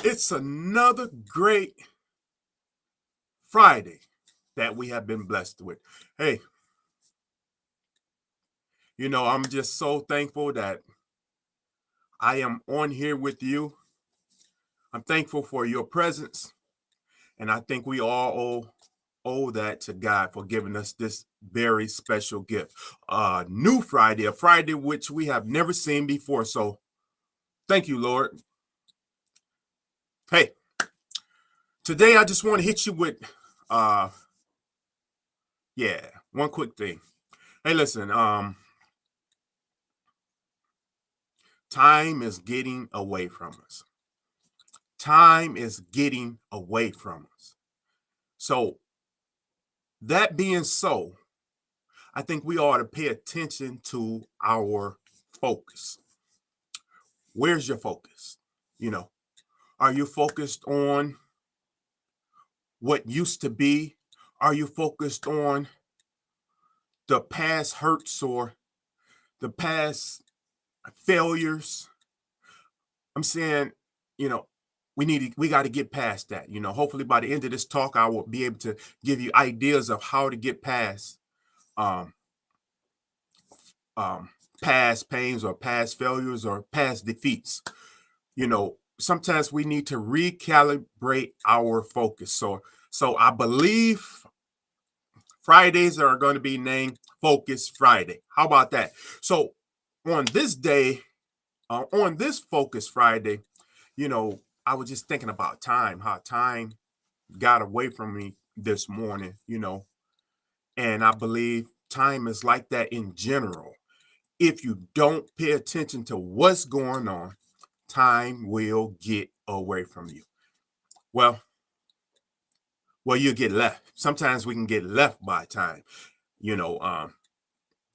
It's another great Friday that we have been blessed with. Hey, I'm just so thankful that I am on here with you. I'm thankful for your presence, and I think we all owe that to God for giving us this very special gift. New Friday, a Friday which we have never seen before. So thank you, Lord. Hey, today I just want to hit you with uh yeah, one quick thing. Hey, listen, time is getting away from us. Time is getting away from us. So, that being so, I think we ought to pay attention to our focus. Where's your focus? You know, are you focused on what used to be? Are you focused on the past hurts or the past failures? I'm saying, you know, we got to get past that. Hopefully by the end of this talk, I will be able to give you ideas of how to get past um, um, past pains or past failures or past defeats. Sometimes we need to recalibrate our focus. So I believe Fridays are going to be named Focus Friday. How about that? So on this day, on this Focus Friday, I was just thinking about time, how time got away from me this morning, and I believe time is like that in general. If you don't pay attention to what's going on, time will get away from you. Well, you get left. Sometimes we can get left by time, you know,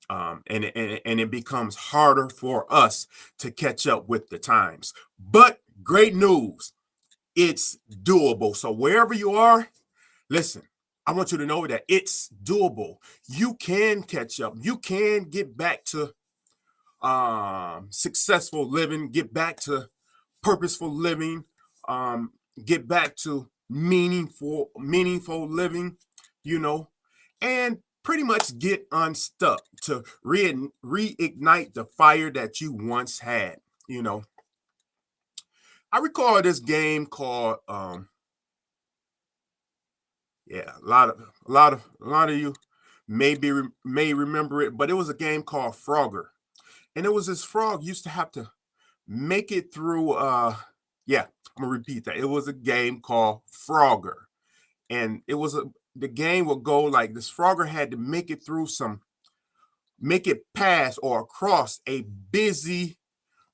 and it becomes harder for us to catch up with the times. But great news, it's doable. So wherever you are, listen, I want you to know that it's doable. You can catch up. You can get back to successful living, get back to purposeful living, um, get back to meaningful living, you know, and pretty much get unstuck to reignite the fire that you once had. You know, I recall this game called yeah, a lot of you may remember it, but it was a game called Frogger. And it was this frog used to have to make it through yeah, I'm gonna repeat that. It was a game called Frogger. And the game would go like this. Frogger had to make it pass or across a busy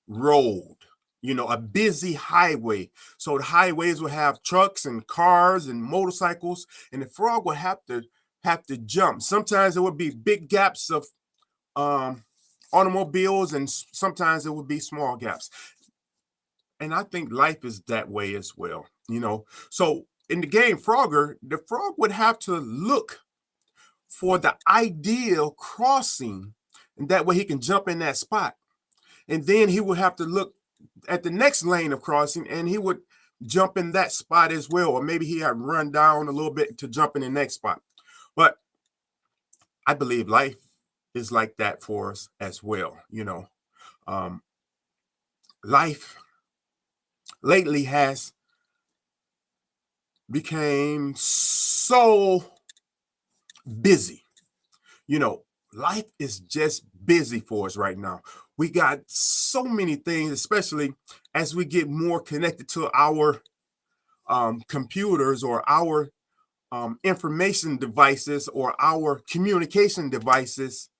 road, a busy highway. So the highways would have trucks and cars and motorcycles, and the frog would have to jump. Sometimes it would be big gaps of um automobiles, and sometimes it would be small gaps. And I think life is that way as well. So in the game Frogger, the frog would have to look for the ideal crossing, and that way he can jump in that spot. And then he would have to look at the next lane of crossing, and he would jump in that spot as well. Or maybe he had run down a little bit to jump in the next spot. But I believe life is like that for us as well. Um, Life lately has became so busy. You know, Life is just busy for us right now. We got so many things, especially as we get more connected to our computers or our information devices or our communication devices.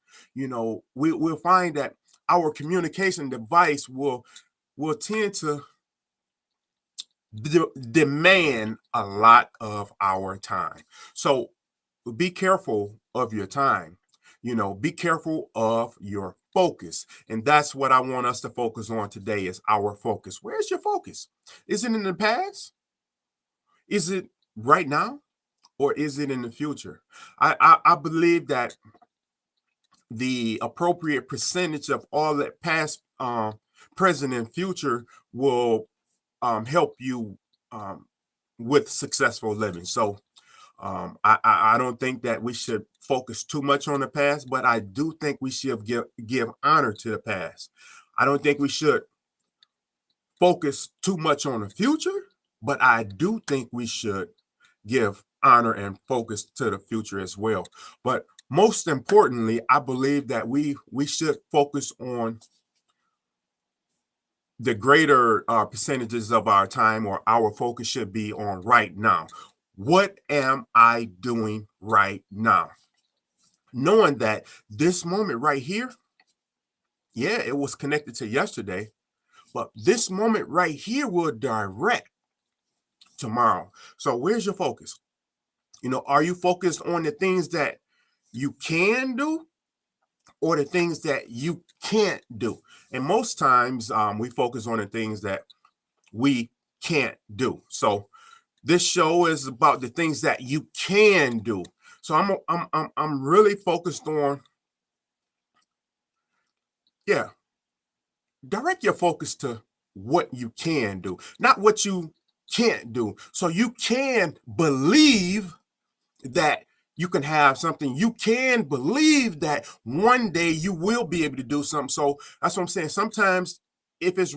We'll find that our communication device will tend to demand a lot of our time. So be careful of your time. Be careful of your focus. And that's what I want us to focus on today is our focus. Where's your focus? Is it in the past? Is it right now? Or is it in the future? I believe that the appropriate percentage of all that past, present, and future will help you um, with successful living. So I don't think that we should focus too much on the past, but I do think we should give honor to the past. I don't think we should focus too much on the future, but I do think we should give honor and focus to the future as well. But most importantly, I believe that we should focus on the greater percentages of our time, or our focus should be on right now. What am I doing right now? Knowing that this moment right here, yeah, it was connected to yesterday, but this moment right here will direct tomorrow. So where's your focus? Are you focused on the things that you can do, or the things that you can't do? And most times we focus on the things that we can't do. So this show is about the things that you can do. So I'm really focused on, yeah, direct your focus to what you can do, not what you can't do. So you can believe that you can have something. You can believe that one day you will be able to do something. So that's what I'm saying. Sometimes if it's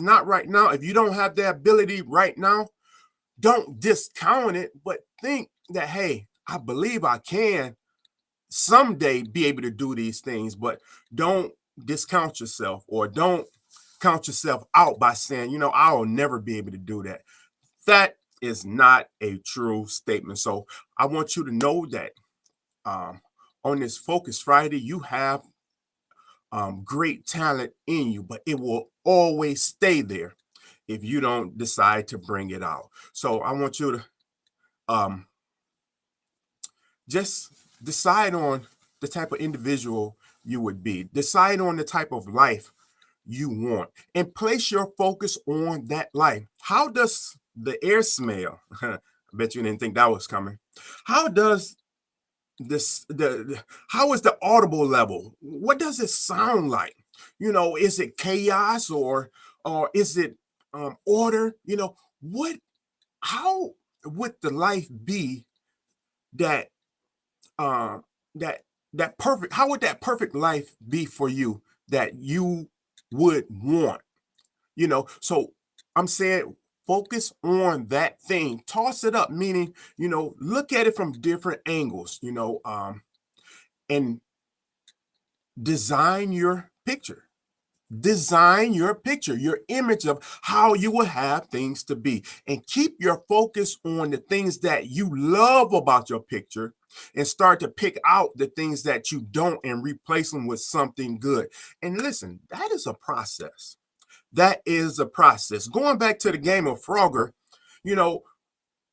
not right now, if you don't have the ability right now, don't discount it, but think that, hey, I believe I can someday be able to do these things. But don't discount yourself, or don't count yourself out by saying, I'll never be able to do that. That is not a true statement. So I want you to know that on this Focus Friday, you have great talent in you, but it will always stay there if you don't decide to bring it out. So I want you to um, just decide on the type of individual you would be. Decide on the type of life you want, and place your focus on that life. How does the air smell? I bet you didn't think that was coming. How does how is the audible level? What does it sound like? Is it chaos, or is it order? What how would the life be that uh, that that perfect how would that perfect life be for you that you would want? So I'm saying focus on that thing, toss it up, meaning, look at it from different angles, and design your picture. Design your picture, your image of how you will have things to be, and keep your focus on the things that you love about your picture, and start to pick out the things that you don't and replace them with something good. And listen, that is a process. That is a process. Going back to the game of Frogger, you know,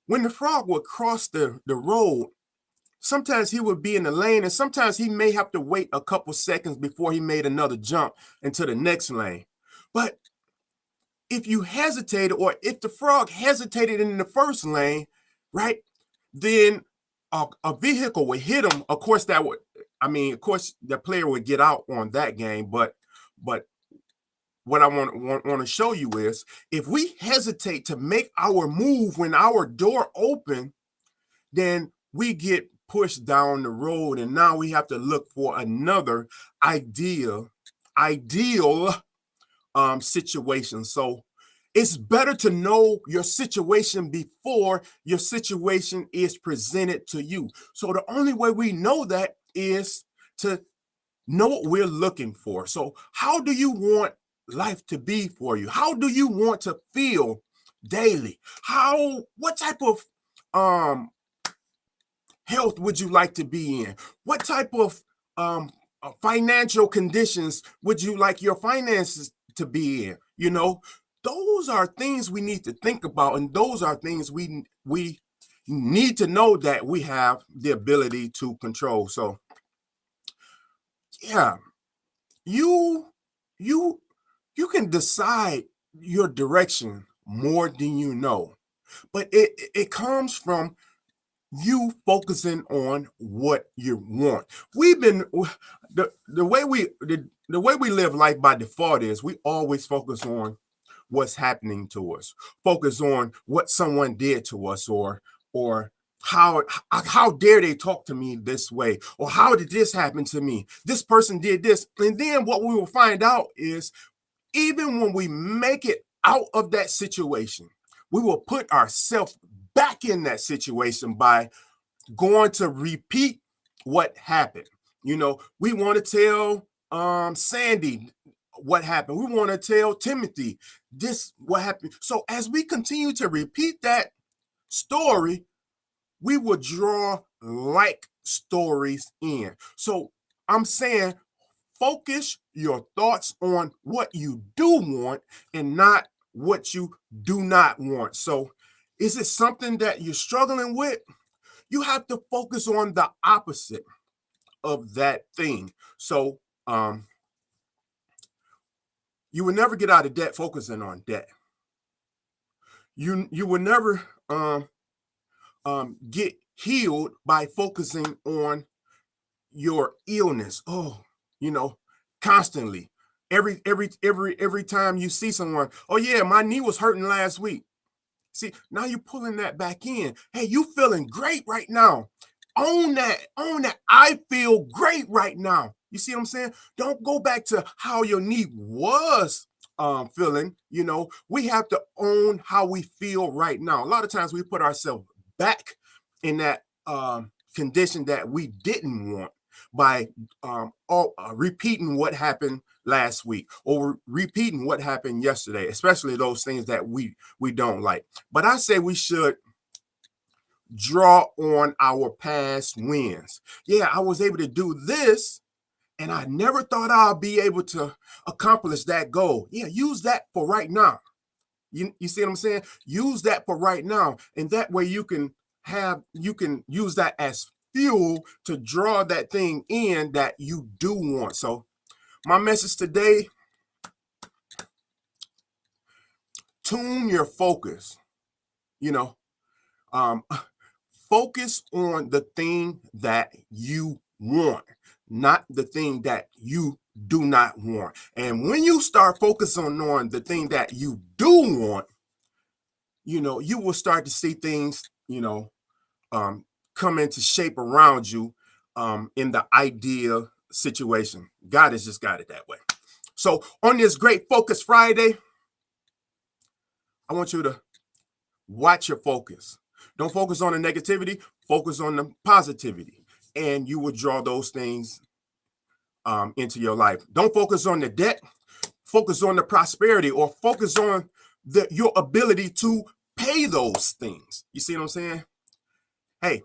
when the frog would cross the road, sometimes he would be in the lane, and sometimes he may have to wait a couple seconds before he made another jump into the next lane. But if you hesitated, or if the frog hesitated in the first lane, right, then a vehicle would hit him. Of course, of course, the player would get out on that game. But what I want to show you is, if we hesitate to make our move when our door open, then we get pushed down the road, and now we have to look for another ideal situation. So it's better to know your situation before your situation is presented to you. So the only way we know that is to know what we're looking for. So how do you want life to be for you? How do you want to feel daily? What type of um health would you like to be in? What type of financial conditions would you like your finances to be in? Those are things we need to think about, and those are things we need to know that we have the ability to control. So yeah, you you you can decide your direction more than you know, but it comes from you focusing on what you want. We've been the way we live life by default is we always focus on what's happening to us. Focus on what someone did to us, or how dare they talk to me this way, or how did this happen to me? This person did this. And then what we will find out is, even when we make it out of that situation, we will put ourselves back in that situation by going to repeat what happened. We want to tell Sandy what happened. We want to tell Timothy this what happened. So as we continue to repeat that story, we will draw like stories in. So I'm saying, focus your thoughts on what you do want and not what you do not want. So is it something that you're struggling with? You have to focus on the opposite of that thing. So you will never get out of debt focusing on debt. You will never get healed by focusing on your illness. Constantly. Every time you see someone, oh yeah, my knee was hurting last week. See, now you're pulling that back in. Hey, you feeling great right now. Own that. Own that. I feel great right now. You see what I'm saying? Don't go back to how your knee was feeling. We have to own how we feel right now. A lot of times we put ourselves back in that condition that we didn't want by repeating what happened last week, or repeating what happened yesterday, especially those things that we don't like. But I say we should draw on our past wins. Yeah, I was able to do this, and I never thought I'll be able to accomplish that goal. Yeah, use that for right now. You see what I'm saying? Use that for right now, and that way you can use that as fuel to draw that thing in that you do want. So my message today: tune your focus. Focus on the thing that you want, not the thing that you do not want. And when you start focusing on the thing that you do want, you will start to see things, come into shape around you in the ideal situation. God has just got it that way. So on this great Focus Friday, I want you to watch your focus. Don't focus on the negativity, focus on the positivity, and you will draw those things into your life. Don't focus on the debt, focus on the prosperity, or focus on your ability to pay those things. You see what I'm saying? Hey,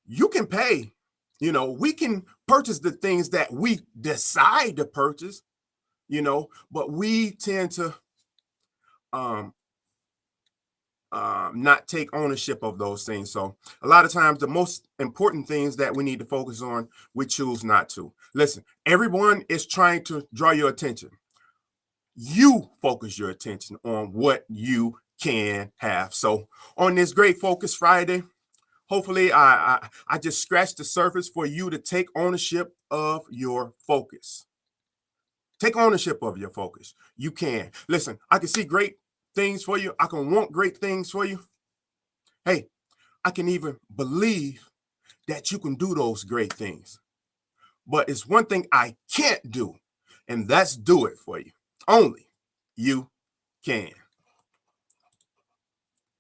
you can pay. We can purchase the things that we decide to purchase, but we tend to not take ownership of those things. So a lot of times the most important things that we need to focus on, we choose not to. Listen, everyone is trying to draw your attention. You focus your attention on what you can have. So on this great Focus Friday, hopefully I just scratched the surface for you to take ownership of your focus. Take ownership of your focus. You can. Listen, I can see great things for you. I can want great things for you. Hey, I can even believe that you can do those great things. But it's one thing I can't do, and that's do it for you. Only you can.